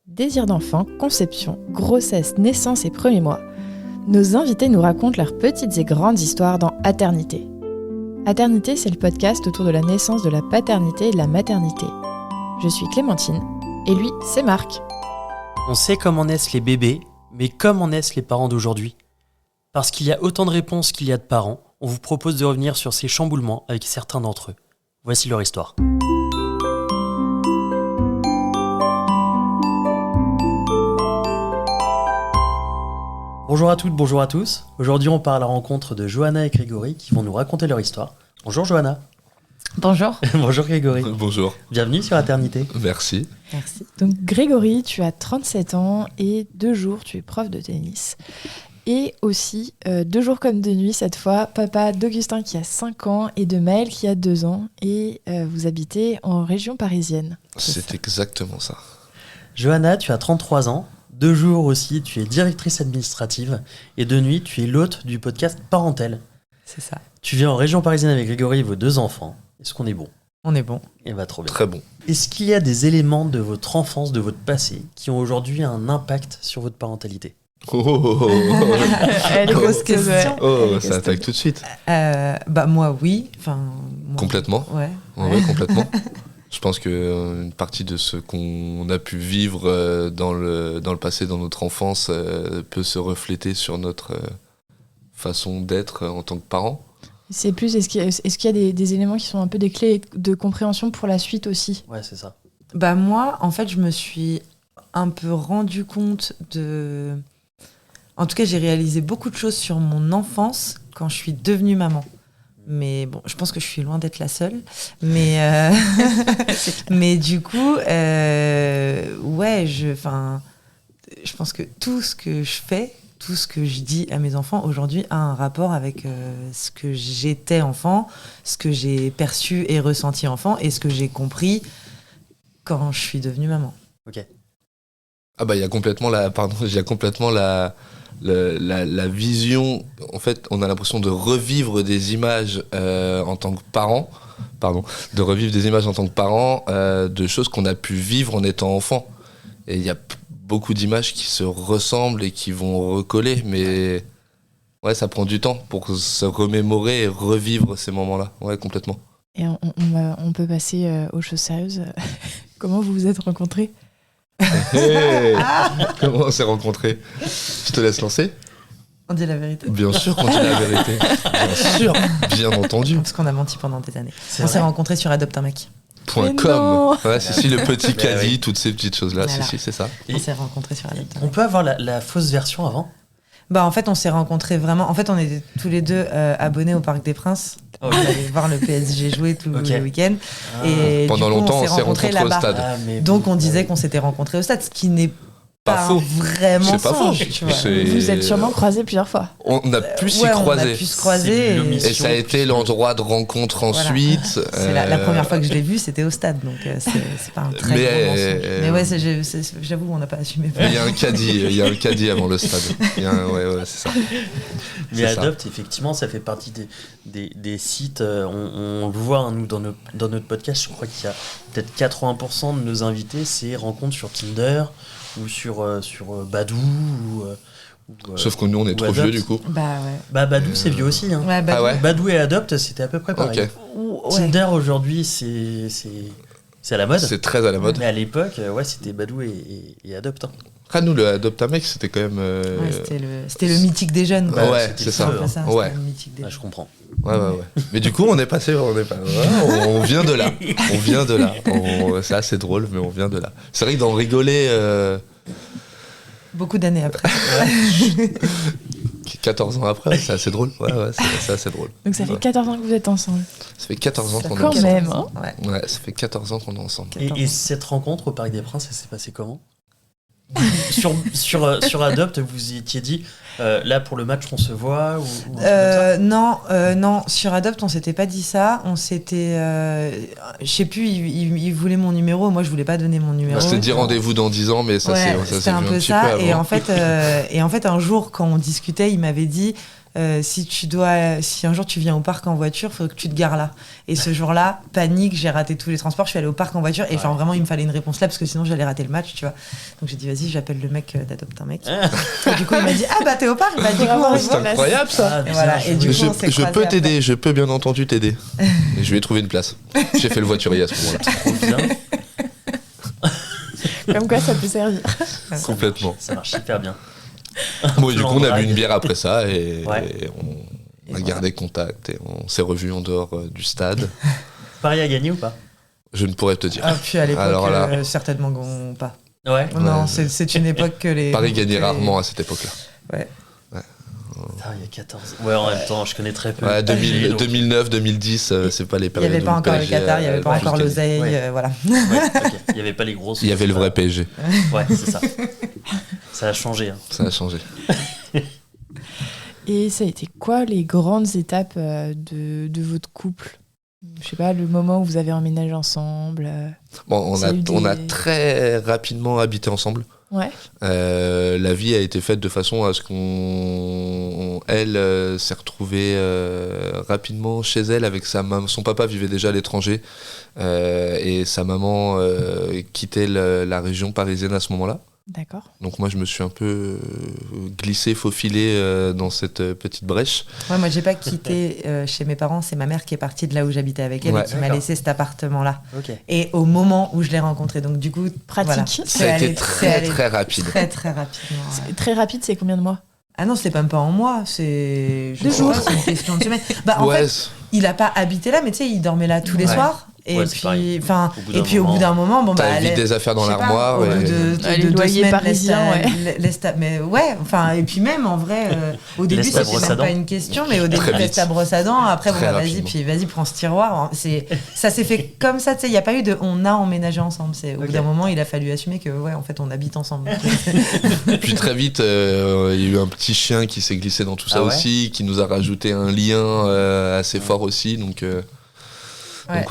Désir d'enfant, conception, grossesse, naissance et premiers mois, nos invités nous racontent leurs petites et grandes histoires dans Aternité. Aternité, c'est le podcast autour de la naissance, de la paternité et de la maternité. Je suis Clémentine, et lui, c'est Marc. On sait comment naissent les bébés, mais comment naissent les parents d'aujourd'hui ? Parce qu'il y a autant de réponses qu'il y a de parents, on vous propose de revenir sur ces chamboulements avec certains d'entre eux. Voici leur histoire. Bonjour à toutes, bonjour à tous. Aujourd'hui, on part à la rencontre de Johanna et Grégory qui vont nous raconter leur histoire. Bonjour Johanna. Bonjour. Bonjour Grégory. Bonjour. Bienvenue sur Aternité. Merci. Merci. Donc Grégory, tu as 37 ans et 2 jours, tu es prof de tennis. Et aussi, 2 jours comme de nuit cette fois, papa d'Augustin qui a 5 ans et de Maëlle qui a 2 ans. Et vous habitez en région parisienne. C'est exactement ça. Johanna, tu as 33 ans. 2 jours aussi, tu es directrice administrative. Et de nuit, tu es l'hôte du podcast Parentel. C'est ça. Tu vis en région parisienne avec Grégory et vos 2 enfants. Est-ce qu'on est bon ? On est bon. Eh bien, trop bien. Très bon. Est-ce qu'il y a des éléments de votre enfance, de votre passé, qui ont aujourd'hui un impact sur votre parentalité ? Elle est grosse question. Oh, ça attaque tout de suite. Moi, oui. Moi, Complètement. Ouais. Ouais, complètement. Je pense qu'une partie de ce qu'on a pu vivre dans le passé, dans notre enfance, peut se refléter sur notre façon d'être en tant que parent. C'est plus, est-ce qu'il y a des éléments qui sont un peu des clés de compréhension pour la suite aussi ? Ouais, c'est ça. Moi, en fait, je me suis un peu rendu compte de... En tout cas, j'ai réalisé beaucoup de choses sur mon enfance quand je suis devenue maman. Mais bon, je pense que je suis loin d'être la seule. Mais, mais du coup, je pense que tout ce que je fais, tout ce que je dis à mes enfants aujourd'hui a un rapport avec ce que j'étais enfant, ce que j'ai perçu et ressenti enfant et ce que j'ai compris quand je suis devenue maman. Ok. Ah bah il y a complètement la vision. En fait, on a l'impression de revivre des images en tant que parent, de revivre des images en tant que parent de choses qu'on a pu vivre en étant enfant. Et il y a beaucoup d'images qui se ressemblent et qui vont recoller, mais ouais, ça prend du temps pour se remémorer et revivre ces moments-là. Ouais, complètement. Et on peut passer aux choses sérieuses. Comment vous vous êtes rencontrés ? Hey, comment on s'est rencontrés ? Je te laisse lancer. On dit la vérité. Bien sûr qu'on dit la vérité. Bien sûr, bien entendu. Parce qu'on a menti pendant des années. C'est On vrai. s'est rencontrés sur Adopte un mec. Mais .com. non. Ouais, c'est le petit caddie, oui. toutes ces petites choses-là. Voilà. Si, c'est ça. Et- On s'est rencontrés sur Adopte un On mec. peut avoir la fausse version avant ? En fait, on s'est rencontrés vraiment. En fait, on était tous les deux abonnés au Parc des Princes. Ok. On allait voir le PSG jouer tous Ok. les week-ends. Ah. Et Pendant du coup, longtemps, on s'est rencontrés au là-bas. stade. Ah, mais- Donc, on disait qu'on s'était rencontrés au stade, ce qui n'est Pas pas faux. vraiment C'est pas faux. tu vois. C'est- Vous êtes sûrement croisés plusieurs fois. On a pu s'y Ouais, on croiser. a pu se C'est croiser. l'omission. Et ça a été l'endroit de rencontre ensuite. C'est la première fois que je l'ai vu, c'était au stade. Donc, c'est pas un très Mais, gros mensonge. Mais ouais, j'avoue, on n'a pas assumé. Il y a un caddie avant le stade. Ouais, c'est ça. Mais C'est ça. Adopt, effectivement, ça fait partie des sites. On le voit, hein, nous, dans notre podcast, je crois qu'il y a peut-être 80% de nos invités, c'est rencontres sur Tinder ou sur Badoo. Sauf que nous, on est ou trop Adopt. vieux du coup. Badoo, c'est vieux aussi. Hein. Ouais, Ah ouais. Badoo et Adopt, c'était à peu près pareil. Ok. Tinder, aujourd'hui, c'est à la mode. C'est très à la mode. Mais à l'époque, ouais, c'était Badoo et Adopt. Hein. Après, nous, le Adopte un mec, c'était quand même. Ouais, c'était le mythique des jeunes. quoi. Ouais, c'était c'est feu, ça. Un peu ça, Ouais. c'était le mythique des Ah, jeunes. je comprends. Ouais. Mais du coup, on vient de là. On vient de là. C'est assez drôle, mais on vient de là. C'est vrai que d'en rigoler Beaucoup d'années après. 14 ans après, c'est assez drôle. Ouais, c'est assez drôle. Donc ça fait 14 ans que vous êtes ensemble. Ça fait 14 ans qu'on est Quand ensemble. même, hein. Ouais. Ouais, ça fait 14 ans qu'on est ensemble. Et cette rencontre au Parc des Princes, ça s'est passé comment ? sur Adopt, vous y étiez dit, là pour le match on se voit ou un truc comme ça Non, sur Adopt, on s'était pas dit ça. On s'était. Je sais plus, il voulait mon numéro. Moi, je voulais pas donner mon numéro. C'était dit rendez-vous dans 10 ans, mais ça Ouais, s'est c'était un vu peu petit ça. peu Et avant. en fait, un jour, quand on discutait, il m'avait dit si un jour tu viens au parc en voiture, il faut que tu te gares là. Et ce jour-là, panique, j'ai raté tous les transports, je suis allée au parc en voiture et genre vraiment il me fallait une réponse là parce que sinon j'allais rater le match, tu vois. Donc j'ai dit vas-y, j'appelle le mec d'Adopte un mec. Et du coup il m'a dit ah bah t'es au parc, bah du coup on C'est incroyable ça. Et voilà. Et du coup on s'est Je peux croisés t'aider, je peux bien entendu t'aider. Et je lui ai trouvé une place. J'ai fait le voiturier à ce moment-là. Trop bien. Comme quoi, ça peut servir. Complètement. Ça marche super bien. Bon, et du coup, on a bu Drague. une bière après ça et, Ouais. et on a gardé contact et on s'est revus en dehors du stade. Paris a gagné ou pas? Je ne pourrais te dire. Ah puis à l'époque Alors là- certainement pas. Ouais. Non, Ouais. c'est une époque que les Paris gagnait que les- rarement à cette époque-là. Putain, il y a 14. Ouais, en même temps, je connais très peu. Ouais, J'ai, donc- 2009, 2010, c'est pas les Il n'y périodes. avait pas où encore le PSG Qatar, il n'y avait a pas le plus encore gagné. l'oseille, Ouais. voilà. Ouais, ok. Il n'y avait pas les grosses. Il y avait le vrai PSG. Ouais, c'est ça. Ça a changé. Hein. Ça a changé. Et ça a été quoi les grandes étapes de votre couple? Je sais pas, le moment où vous avez emménagé ensemble. Bon, Ça a eu on a des- très rapidement habité ensemble. Ouais. La vie a été faite de façon à ce qu'elle s'est retrouvée rapidement chez elle avec sa maman. Son papa vivait déjà à l'étranger et sa maman quittait la région parisienne à ce moment-là. D'accord. Donc moi je me suis un peu glissé, faufilé dans cette petite brèche. Ouais, moi, j'ai pas quitté chez mes parents, c'est ma mère qui est partie de là où j'habitais avec elle Ouais. et qui m'a D'accord. laissé cet appartement-là. Ok. Et au moment où je l'ai rencontré, donc du coup, Pratique. voilà. Ça Ça a été C'est très allé très rapide. très très rapidement. Ouais. C'est très rapide, c'est combien de mois? Ah non, c'est même pas en mois, c'est je 2 sais jours. pas, c'est une question de semaine. Bah en Ouais, fait, il a pas habité là, mais tu sais, il dormait là tous les Ouais. soirs. Et Ouais, c'est pareil. puis, enfin, Au bout et d'un puis au moment, bout d'un moment, bon bah, t'as vite elle- des affaires dans je sais pas, l'armoire. au bout et- Les 2 loyers semaines, parisiens, mais ouais, enfin, et puis même en vrai, au début Laisse ta c'était brosse à même dents. pas une question, mais au début Très vite. laisse ta brosse à dents. Après, bon, Très bah, vas-y, rapidement. puis vas-y, prends ce tiroir. Ça s'est fait comme ça, tu sais, il y a pas eu de, on a emménagé ensemble. C'est au bout Ok. d'un moment, il a fallu assumer que ouais, en fait, on habite ensemble. Puis très vite, il y a eu un petit chien qui s'est glissé dans tout ça Ah ouais aussi, qui nous a rajouté un lien assez fort aussi. Donc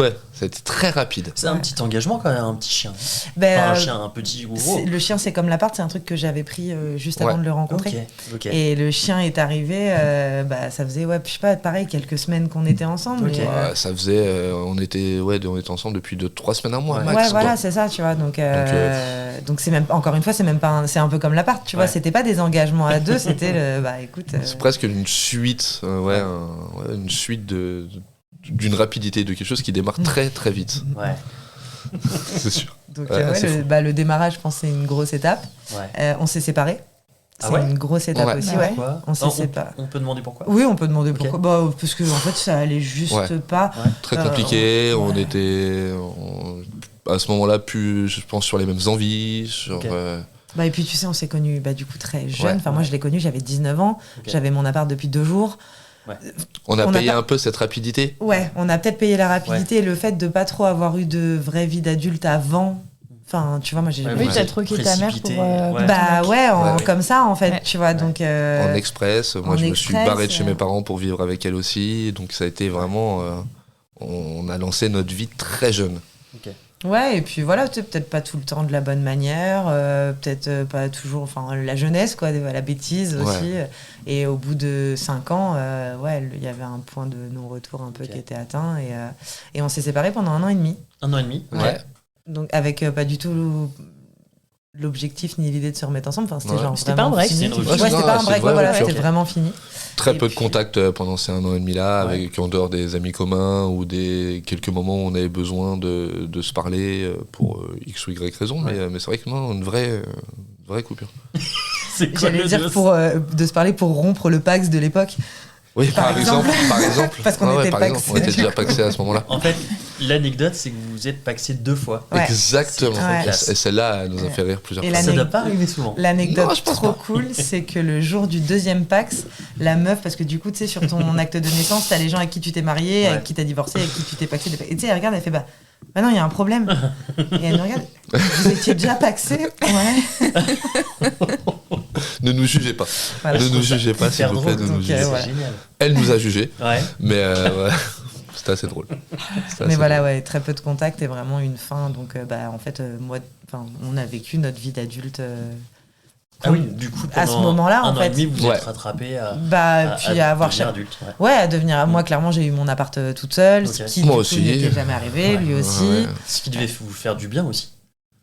ouais, ça a été très rapide. C'est un petit engagement quand même, un petit chien. Ben, Enfin, un chien, un petit ou gros. le chien, c'est comme l'appart, c'est un truc que j'avais pris juste Ouais. avant de le rencontrer. Ok. Et le chien est arrivé, bah, ça faisait, ouais, je sais pas, pareil, quelques semaines qu'on était ensemble. Ok. mais, Ouais, ça faisait, on était ensemble depuis 3 semaines, un mois Ouais. max. ouais, quoi. voilà, c'est ça, tu vois. Donc c'est même, encore une fois, c'est même pas, c'est un peu comme l'appart, tu vois. Ouais. C'était pas des engagements à deux, c'était le, bah écoute. C'est presque une suite, une suite d'une rapidité, de quelque chose qui démarre très très vite. Ouais. C'est sûr. Donc Ouais, c'est fou. le démarrage, je pense, c'est une grosse étape. Ouais. On s'est séparés. Ah C'est ouais une grosse étape Ouais. aussi, Ah ouais. Pourquoi On s'est Non, séparés. on peut demander pourquoi. Oui, on peut demander Ok. pourquoi. Bah, parce que en fait, ça allait juste Ouais. pas. Très compliqué, on ouais. était à ce moment-là plus, je pense, sur les mêmes envies, sur... Ok. Bah, et puis tu sais, on s'est connus bah, du coup très jeune. Ouais. Enfin, moi, je l'ai connu, j'avais 19 ans. Ok. J'avais mon appart depuis 2 jours. On a On a payé pas- un peu cette rapidité. Ouais, on a peut-être payé la rapidité et le fait de pas trop avoir eu de vraie vie d'adulte avant. Enfin, tu vois, moi j'ai Ouais, Oui, Ouais. t'as troqué ta mère Précipité, pour. ouais. Bah ouais, Ouais. comme ça en fait, Ouais. tu vois. Donc En express, moi en je me suis express, barré de chez mes parents pour vivre avec elle aussi, donc ça a été vraiment... on a lancé notre vie très jeune. ouais, et puis voilà, tu sais, peut-être pas tout le temps de la bonne manière, peut-être pas toujours, enfin la jeunesse quoi, la bêtise aussi. Et au bout de 5 ans, ouais, il y avait un point de non-retour un peu Ok. qui était atteint et on s'est séparés pendant 1 an et demi. 1 an et demi. Ouais. Donc avec pas du tout l'objectif ni l'idée de se remettre ensemble. Enfin, c'était Ouais. genre C'était pas un vraiment break, fini. c'était une Ouais, rupture. c'était Non, pas un c'est break, une vraie voilà, rupture. c'était vraiment fini. Très Et peu puis- de contact pendant ces 1 an et demi là, Ouais. avec en dehors des amis communs ou des quelques moments où on avait besoin de se parler pour X ou Y raison, Ouais. mais c'est vrai que non, une vraie coupure. C'est quoi J'allais le dire dos pour, de se parler pour rompre le Pax de l'époque. Oui, Par par exemple. Parce qu'on était par paxés. exemple, on était déjà paxés à ce moment-là. En fait, l'anecdote, c'est que vous vous êtes paxé 2 fois. Ouais. Exactement. C'est trop classe. Et celle-là, elle nous a fait rire plusieurs Et fois. Ça l'anecdote- doit pas arriver souvent. L'anecdote Non, je pense trop pas. cool, c'est que le jour du 2e Pax, la meuf, parce que du coup, tu sais, sur ton acte de naissance, t'as les gens avec qui tu t'es marié, Ouais. avec qui t'as divorcé, avec qui tu t'es paxé. Et tu sais, elle regarde, elle fait bah non, il y a un problème. Et elle nous regarde, vous étiez déjà paxé? Ouais. Ne nous jugez pas. Voilà. Ne nous jugez pas, s'il Hyper vous plaît, drôle, ne nous donc, jugez C'est pas. voilà. génial. Elle nous a jugés, Ouais. mais ouais, c'était assez drôle. C'était Mais assez voilà, drôle. ouais, très peu de contact et vraiment une fin. Donc, bah, en fait, moi, on a vécu notre vie d'adulte Ah oui, du coup, à ce pendant moment-là, un en an et fait. demi, vous Ouais. êtes rattrapé Puis à avoir devenir adulte. Ouais. Ouais, à devenir. Moi, clairement, j'ai eu mon appart toute seule, Ok. ce qui Moi du coup, aussi. n'était jamais arrivé, Ouais. lui aussi. Ouais. Ce qui devait vous faire du bien aussi.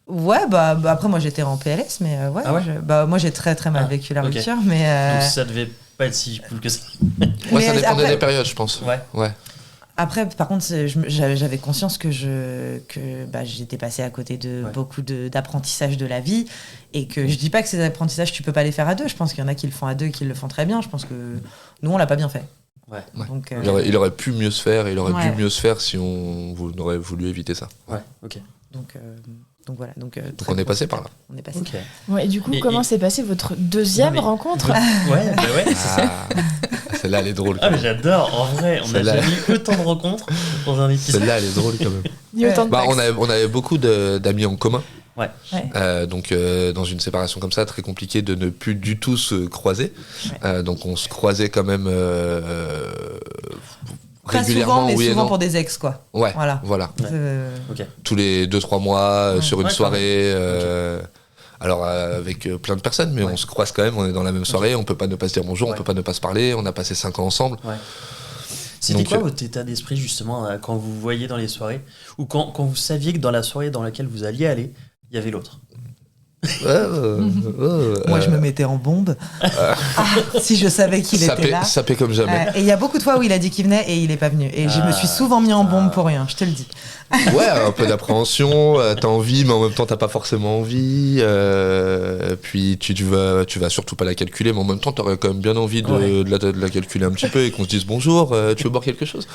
Ouais, bah, après, moi, j'étais en PLS, mais ouais. Ah ouais moi, j'ai très très mal Ah, vécu la ok. rupture, mais. Donc ça devait pas être si cool que ça. Ouais, Mais ça dépendait après- des périodes, je pense. Ouais. Après, par contre, j'avais conscience que j'étais passée à côté de Ouais. beaucoup d'apprentissage de la vie et que je dis pas que ces apprentissages, tu peux pas les faire à deux. Je pense qu'il y en a qui le font à deux et qui le font très bien. Je pense que nous, on l'a pas bien fait. Ouais. Ouais. Donc, Il aurait pu mieux se faire, il aurait Ouais. dû mieux se faire si on aurait voulu éviter ça. Ouais, ok. donc voilà. Donc on est passé par là. On est passé. Ok. Ouais, et du coup, Et- comment s'est passée votre deuxième Non, mais- rencontre Ouais, bah ouais, c'est ça. Celle-là, elle est drôle. Ah, mais j'adore, en vrai, on a Celle-là. jamais eu autant de rencontres dans un épisode. Celle-là, elle est drôle quand même. Ni autant de Bah, taxes. on avait beaucoup d'amis en commun. Ouais. Donc, dans une séparation comme ça, très compliqué de ne plus du tout se croiser. Donc, on se croisait quand même Pas régulièrement, souvent, mais oui et souvent non. pour des ex, quoi. Ouais, Voilà. voilà. Ok. Tous les 2-3 mois, Ouais. sur une Ouais, soirée. Alors, avec plein de personnes, mais Ouais. on se croise quand même, on est dans la même soirée, on peut pas ne pas se dire bonjour, Ouais. on peut pas ne pas se parler, on a passé 5 ans ensemble. C'était Donc, quoi votre état d'esprit justement quand vous voyiez dans les soirées ou quand vous saviez que dans la soirée dans laquelle vous alliez aller, il y avait l'autre? Moi, je me mettais en bombe. Si je savais qu'il était là. Sapé comme jamais. Et il y a beaucoup de fois où il a dit qu'il venait et il est pas venu. Et je me suis souvent mis en bombe pour rien, je te le dis. Ouais, un peu d'appréhension, t'as envie, mais en même temps, t'as pas forcément envie. Puis tu vas surtout pas la calculer, mais en même temps, t'aurais quand même bien envie de la calculer un petit peu et qu'on se dise bonjour, tu veux boire quelque chose.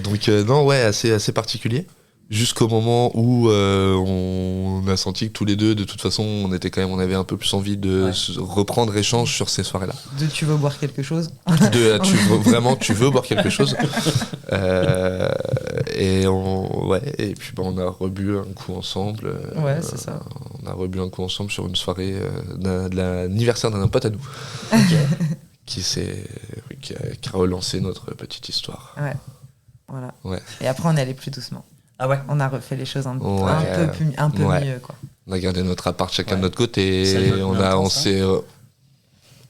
Donc, non, ouais, assez particulier. Jusqu'au moment où on a senti que tous les deux, de toute façon, on avait un peu plus envie de reprendre échange sur ces soirées-là. Tu veux boire quelque chose? Tu veux boire quelque chose. Et puis on a rebu un coup ensemble. Ouais, c'est ça. On a rebu un coup ensemble sur une soirée de l'anniversaire d'un pote à nous. qui a relancé notre petite histoire. Ouais. Voilà. Ouais. Et après, on est allé plus doucement. Ah ouais. On a refait les choses un peu Ouais. mieux, quoi. On a gardé notre appart chacun de notre Ça côté. fait combien de temps, On ça s'est.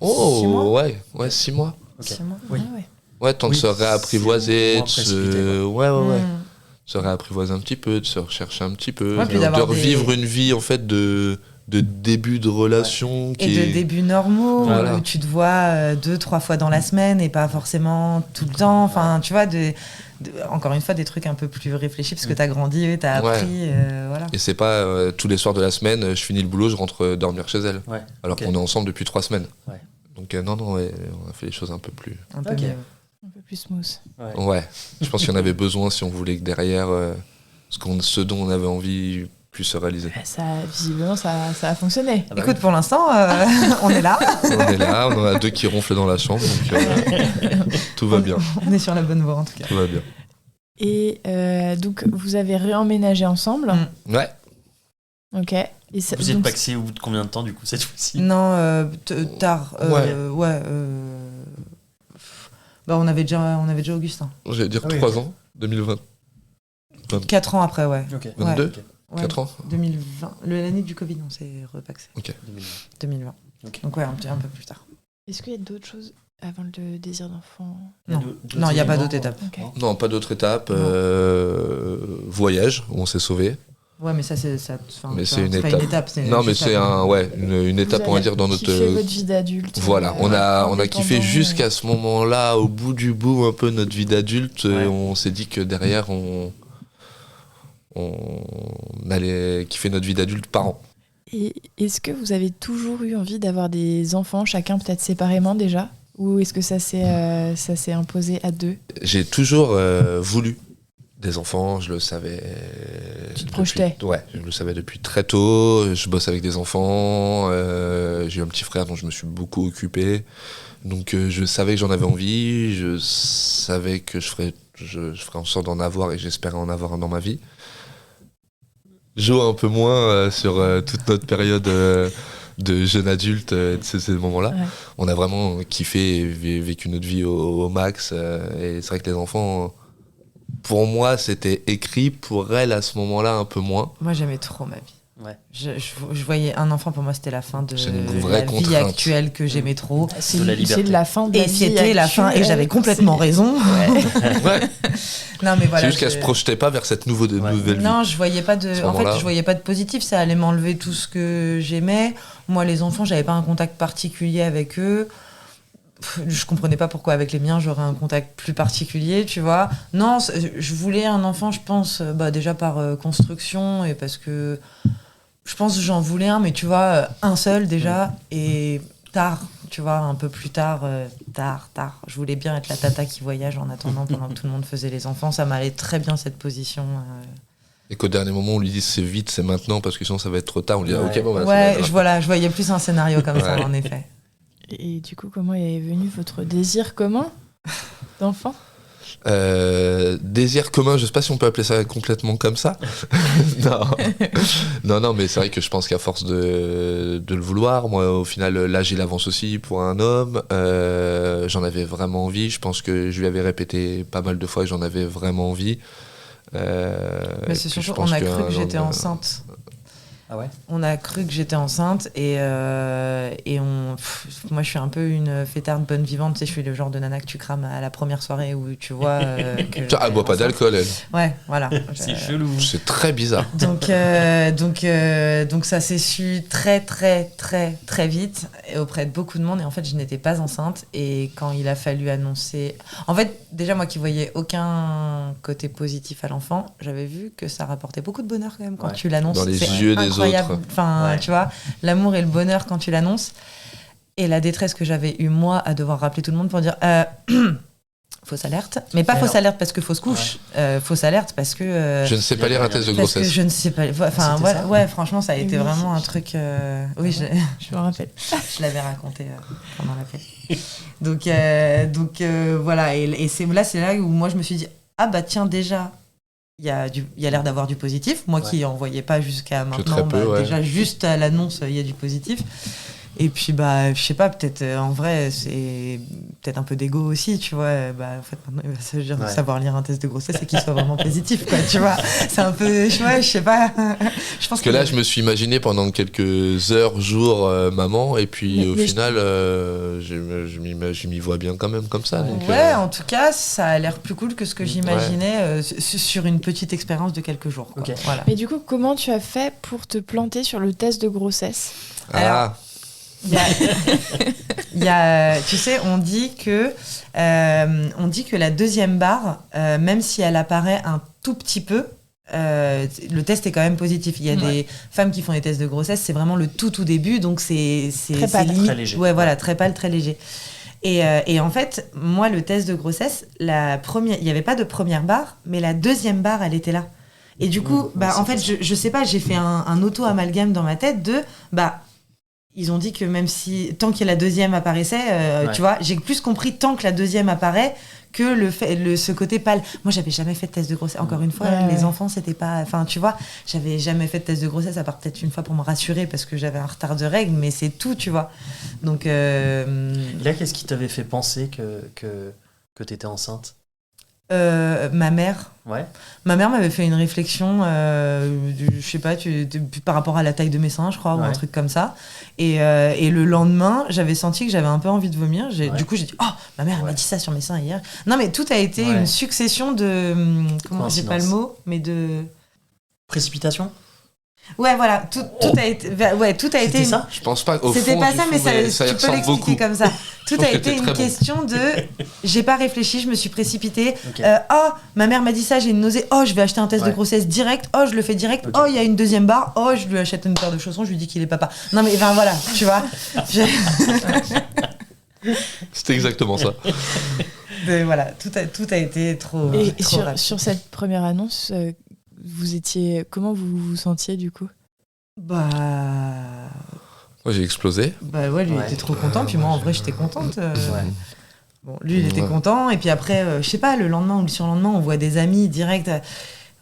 6 mois. 6 mois. Ok. C'est moi. Oui. Ah ouais. Ouais, tant de Oui, se réapprivoiser, c'est de se... précipité, Ouais. Mm. Se réapprivoiser un petit peu, de se rechercher un petit peu, Ouais, puis de d'avoir revivre une vie en fait de début de relation Et de débuts normaux, Voilà. où tu te vois 2-3 fois dans la semaine et pas forcément tout le temps. Enfin, tu vois, encore une fois, des trucs un peu plus réfléchis parce que t'as grandi, t'as appris. Voilà. Et c'est pas tous les soirs de la semaine, je finis le boulot, je rentre dormir chez elle. Ouais. Alors Ok. qu'on est ensemble depuis 3 semaines. Ouais. Donc non, on a fait les choses un peu plus... Un peu Ok. mieux. Un peu plus smooth. Ouais. Ouais, je pense qu'il y en avait besoin si on voulait que derrière, ce dont on avait envie puisse se réaliser. Visiblement, ça a fonctionné. Ah bah Écoute, pour l'instant, on est là. On est là, on en a 2 qui ronflent dans la chambre, donc tout va bien, On est sur la bonne voie, en tout cas. tout va bien. Et donc, vous avez réemménagé ensemble. Ouais, Ok. Et ça- Vous êtes donc, paxé au bout de combien de temps du coup cette fois-ci? Non, tard. Ouais. Bah, on avait déjà Augustin. j'allais dire Ah oui, 3 ok. ans, 2020. 4 ans après, ouais. Ok. 22 Ok. Ouais, 4 ans 2020. L'année du Covid, on s'est repaxé. 2020. Ok. Donc, ouais, un peu plus tard. Est-ce qu'il y a d'autres choses avant le désir d'enfant? Non. d'autres Non, il n'y a pas éléments, d'autre étape. Ok. Non, pas d'autre étape. Non. Voyage, où on s'est sauvé. Ouais, mais ça, c'est Mais c'est c'est une pas étape. une étape. Non, mais juste c'est après. une étape, Vous on va avez dire, dans notre... kiffé votre vie d'adulte. Voilà, on a kiffé indépendant, jusqu'à ce moment-là, au bout du bout, un peu notre vie d'adulte. Ouais. On s'est dit que derrière, on allait kiffer notre vie d'adulte par an. Et est-ce que vous avez toujours eu envie d'avoir des enfants, chacun peut-être séparément déjà? Ou est-ce que ça s'est imposé à deux? J'ai toujours voulu des enfants, je le savais. Tu te projetais? Ouais, je le savais depuis très tôt. Je bosse avec des enfants. J'ai eu un petit frère dont je me suis beaucoup occupé. Donc je savais que j'en avais envie. Je savais que je ferais en sorte d'en avoir et j'espérais en avoir un dans ma vie. Jo un peu moins sur toute notre période de jeune adulte, de ces moments-là. Ouais. On a vraiment kiffé et vécu notre vie au max. Et c'est vrai que les enfants, pour moi, c'était écrit. Pour elle, à ce moment-là, un peu moins. Moi, j'aimais trop ma vie. Ouais. Je voyais un enfant, pour moi, c'était la fin de C'est une vraie la vie contrainte. actuelle que j'aimais trop. C'est De la liberté. c'est la fin de la Et vie c'était la fin, et actuelle. j'avais complètement raison. Ouais. Non, mais voilà. C'est juste qu'elle se projetait pas vers cette nouvelle vie. Non, je voyais pas de. À ce En fait, moment-là. je voyais pas de positif. Ça allait m'enlever tout ce que j'aimais. Moi, les enfants, j'avais pas un contact particulier avec eux. Je comprenais pas pourquoi avec les miens j'aurais un contact plus particulier, tu vois. Non, je voulais un enfant, je pense, déjà par construction et parce que je pense que j'en voulais un, mais tu vois, un seul déjà et tard, tu vois, un peu plus tard, tard. Je voulais bien être la tata qui voyage en attendant pendant que tout le monde faisait les enfants. Ça m'allait très bien cette position. Et qu'au dernier moment, on lui dit c'est vite, c'est maintenant, parce que sinon ça va être trop tard. On lui dit Ouais. ok, bon, bah, Ouais, c'est pas grave. je voyais plus un scénario comme ça, Ouais. en effet. Et du coup, comment est venu votre désir commun d'enfant? Désir commun, je sais pas si on peut appeler ça complètement comme ça. Non, mais c'est vrai que je pense qu'à force de le vouloir, moi au final l'âge il avance aussi pour un homme. J'en avais vraiment envie. Je pense que je lui avais répété pas mal de fois que j'en avais vraiment envie. Mais et c'est puis surtout, je pense on a que, cru que j'étais enceinte. Ah ouais. On a cru que j'étais enceinte et moi je suis un peu une fêtarde bonne vivante, tu sais, je suis le genre de nana que tu crames à la première soirée où tu vois que Elle boit pas d'alcool, elle. Ouais, voilà. C'est chelou. C'est très bizarre. Donc ça s'est su très très très très vite et auprès de beaucoup de monde et en fait je n'étais pas enceinte et quand il a fallu annoncer, en fait déjà moi qui voyais aucun côté positif à l'enfant, j'avais vu que ça rapportait beaucoup de bonheur quand même quand Ouais. tu l'annonces. Dans les C'est yeux des incroyable. autres. Enfin, Ouais. tu vois, l'amour et le bonheur quand tu l'annonces et la détresse que j'avais eu moi à devoir rappeler tout le monde pour dire fausse alerte, mais pas Alors. fausse alerte parce que fausse couche, fausse alerte parce que Je ne sais pas lire un test de parce que grossesse. je ne sais pas. Enfin, C'était ça ouais, franchement, ça a été Oui. vraiment un truc. Oui, Je me rappelle. je l'avais raconté pendant l'appel. Donc voilà, et c'est là où moi je me suis dit ah bah tiens déjà. Il y a l'air d'avoir du positif. Moi qui en voyais pas jusqu'à maintenant, très peu, ouais. déjà juste à l'annonce, il y a du positif. Et puis, je sais pas, peut-être en vrai, c'est peut-être un peu d'ego aussi, tu vois. En fait, maintenant, il va s'agir de savoir lire un test de grossesse et qu'il soit vraiment positif, quoi, tu vois. C'est un peu, je sais pas. Je pense Parce que là, je me suis imaginé pendant quelques heures, jours, maman, et puis au final, je m'y vois bien quand même comme ça. Donc, ouais, en tout cas, ça a l'air plus cool que ce que j'imaginais sur une petite expérience de quelques jours. Quoi. Ok. Voilà. Mais du coup, comment tu as fait pour te planter sur le test de grossesse? Ah, Il y a, tu sais, on dit que la deuxième barre, même si elle apparaît un tout petit peu, le test est quand même positif. Il y a des femmes qui font des tests de grossesse, c'est vraiment le tout début, donc c'est Très pâle, limite, très léger. Ouais, voilà, très pâle, très léger. Et en fait, moi, le test de grossesse, il n'y avait pas de première barre, mais la deuxième barre, elle était là. Et du coup, en fait, je sais pas, j'ai fait un auto-amalgame dans ma tête de, ils ont dit que même si, tant que la deuxième apparaissait, tu vois, j'ai plus compris tant que la deuxième apparaît que ce côté pâle. Moi, j'avais jamais fait de test de grossesse. Encore une fois, les enfants, c'était pas... Enfin, tu vois, j'avais jamais fait de test de grossesse, à part peut-être une fois pour me rassurer parce que j'avais un retard de règles, mais c'est tout, tu vois. Donc... Là, qu'est-ce qui t'avait fait penser que t'étais enceinte? Ma mère. Ouais. Ma mère m'avait fait une réflexion, je sais pas, par rapport à la taille de mes seins, je crois, ou un truc comme ça. Et le lendemain, j'avais senti que j'avais un peu envie de vomir. Du coup, j'ai dit, oh, ma mère elle m'a dit ça sur mes seins hier. Non, mais tout a été une succession de... Comment, j'ai pas le mot, mais de... Précipitation? Ouais, voilà, tout a été... Ouais, tout a été... C'était ça? je pense pas. Au C'était fond, pas du ça, fond, mais ça, y tu peux ressemble l'expliquer beaucoup. comme ça. Tout pense a que été t'es une très bon. question de... J'ai pas réfléchi, je me suis précipitée. Ok. Oh, ma mère m'a dit ça, j'ai une nausée. Oh, je vais acheter un test de grossesse direct. Oh, je le fais direct. Ok. Oh, il y a une deuxième barre. Oh, je lui achète une paire de chaussons, je lui dis qu'il est papa. Non, mais enfin, voilà, tu vois. C'était exactement ça. Voilà, tout a été trop... Et trop rapide. sur cette première annonce, comment vous vous sentiez du coup? Bah Moi, j'ai explosé. ouais, lui il était trop content. Puis moi, en vrai, j'étais contente. Bon, lui, il était content. Et puis après, je sais pas, le lendemain ou le surlendemain, on voit des amis direct.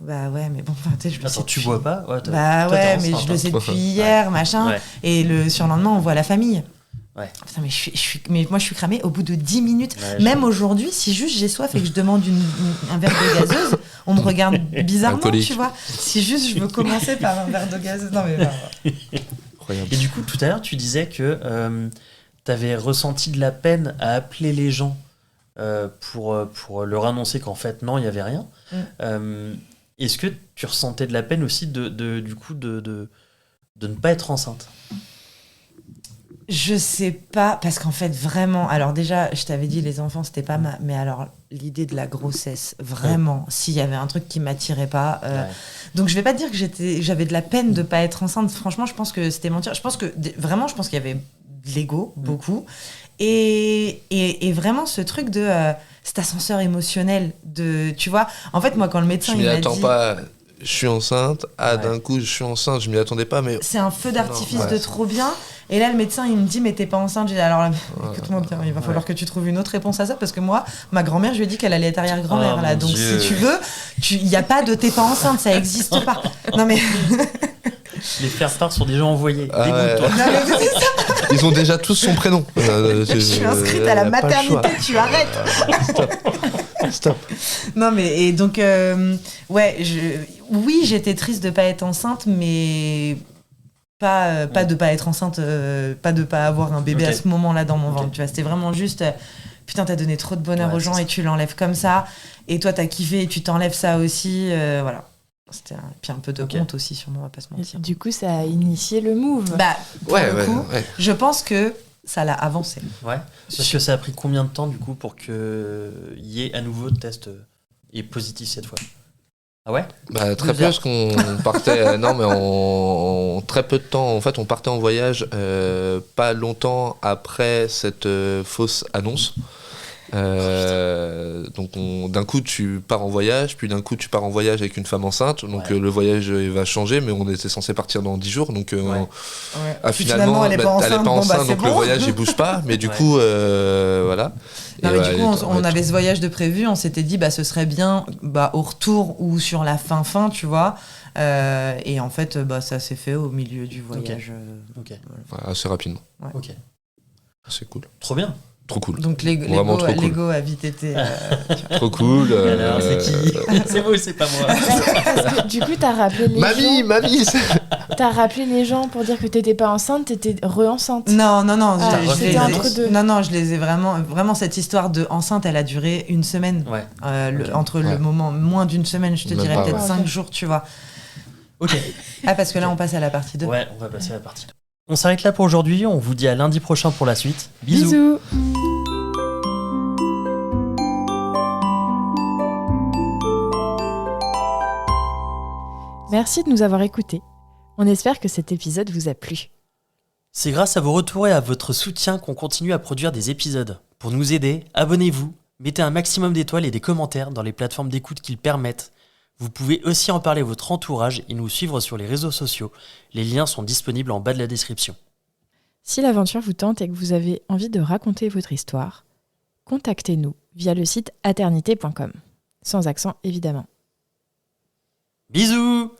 Bah ouais, mais bon, tu sais, je le sais. Attends, tu bois pas? Ouais, Bah toi, ouais, t'es mais enceinte, je le sais hein. depuis hier, machin. Ouais. Et le surlendemain, on voit la famille. Ouais. Putain, mais moi je suis cramée au bout de 10 minutes. Ouais, Même aujourd'hui, si juste j'ai soif et que je demande un verre de gazeuse, on me regarde bizarrement, Alcoolique. tu vois. Si juste je veux commencer par un verre de gazeuse. Non, mais Incroyable. Et du coup, tout à l'heure, tu disais que tu avais ressenti de la peine à appeler les gens pour leur annoncer qu'en fait, non, il n'y avait rien. Est-ce que tu ressentais de la peine aussi du coup de ne pas être enceinte? je sais pas, parce qu'en fait, vraiment, alors déjà, je t'avais dit, les enfants, c'était pas ma. Mais alors, l'idée de la grossesse, vraiment, s'il y avait un truc qui m'attirait pas. Ouais. Donc, je vais pas dire que j'avais de la peine de pas être enceinte. Franchement, je pense que c'était mentir. Je pense qu'il y avait de l'ego, beaucoup. Et vraiment, ce truc de cet ascenseur émotionnel, tu vois. En fait, moi, quand le médecin, Je m'y il m'a attends dit. pas. Je suis enceinte. Ah, Ouais. d'un coup, je suis enceinte. Je m'y attendais pas, mais C'est un feu d'artifice Non, ouais. de trop bien. Et là, le médecin, il me dit, mais t'es pas enceinte. J'ai dit, alors là, écoute-moi bien, il va falloir que tu trouves une autre réponse à ça. Parce que moi, ma grand-mère, je lui ai dit qu'elle allait être arrière-grand-mère. Oh, là. mon Donc, Dieu. si tu veux, il n'y a pas de t'es pas enceinte, ça existe pas. Non, mais. Les faire-part sont déjà envoyés. Ah ouais. Dégoûte-toi. Non, mais c'est ça. ils ont déjà tous son prénom. Je suis inscrite à la maternité, tu arrêtes. Stop. Non, mais et donc, ouais, oui, j'étais triste de pas être enceinte, mais pas de pas être enceinte, pas de pas avoir un bébé Ok. à ce moment-là dans mon Ok. ventre. Tu vois, c'était vraiment juste, putain, t'as donné trop de bonheur Ouais, aux gens c'est et tu l'enlèves comme ça. Et toi, t'as kiffé et tu t'enlèves ça aussi. Voilà. C'était puis un peu de Ok. honte aussi, sûrement, on va pas se mentir. Du coup, ça a initié le move. Bah, pour Ouais, le ouais, coup, ouais. je pense que ça l'a avancé. Ouais. Parce que ça a pris combien de temps du coup pour qu'il y ait à nouveau de test et positif cette fois? Ah ouais? Bah, très 2 peu, heures. parce qu'on partait. Non, mais en très peu de temps. En fait, on partait en voyage pas longtemps après cette fausse annonce. Donc, d'un coup, tu pars en voyage, puis d'un coup, tu pars en voyage avec une femme enceinte. Donc, Ouais. le voyage va changer, mais on était censé partir dans 10 jours. Donc, Ouais. Puis finalement, elle est pas elle est enceinte. pas Bon, bah, enceinte, c'est donc le bon. voyage, il bouge pas. Mais du Ouais. coup, voilà. Non, Et mais ouais, du coup, on ouais, avait ce voyage de prévu, on s'était dit, bah, ce serait bien au retour ou sur la fin, tu vois. Et en fait, bah, ça s'est fait au milieu du voyage. Ok. ouais, assez rapidement. Ok. C'est cool. Trop bien. Trop cool. Donc, Vraiment trop cool. Lego a vite été. Trop cool. Alors, c'est qui? C'est moi ou c'est pas moi? Parce que, du coup, t'as rappelé les Mamie, gens. T'as rappelé les gens pour dire que t'étais pas enceinte, t'étais re-enceinte. Non, Ah, je c'était les ai- entre deux. Non, je les ai vraiment cette histoire de enceinte, elle a duré une semaine. Ouais. Ok. Entre Ouais. le moment, moins d'une semaine, je te Même dirais pas, peut-être ouais. 5 jours, tu vois. Ok. Ah, parce que là, on passe à la partie 2. Ouais, on va passer à la partie 2. On s'arrête là pour aujourd'hui. On vous dit à lundi prochain pour la suite. Bisous. Bisous. Merci de nous avoir écoutés. On espère que cet épisode vous a plu. C'est grâce à vos retours et à votre soutien qu'on continue à produire des épisodes. Pour nous aider, abonnez-vous, mettez un maximum d'étoiles et des commentaires dans les plateformes d'écoute qui le permettent. Vous pouvez aussi en parler à votre entourage et nous suivre sur les réseaux sociaux. Les liens sont disponibles en bas de la description. Si l'aventure vous tente et que vous avez envie de raconter votre histoire, contactez-nous via le site aternité.com. Sans accent, évidemment. Bisous!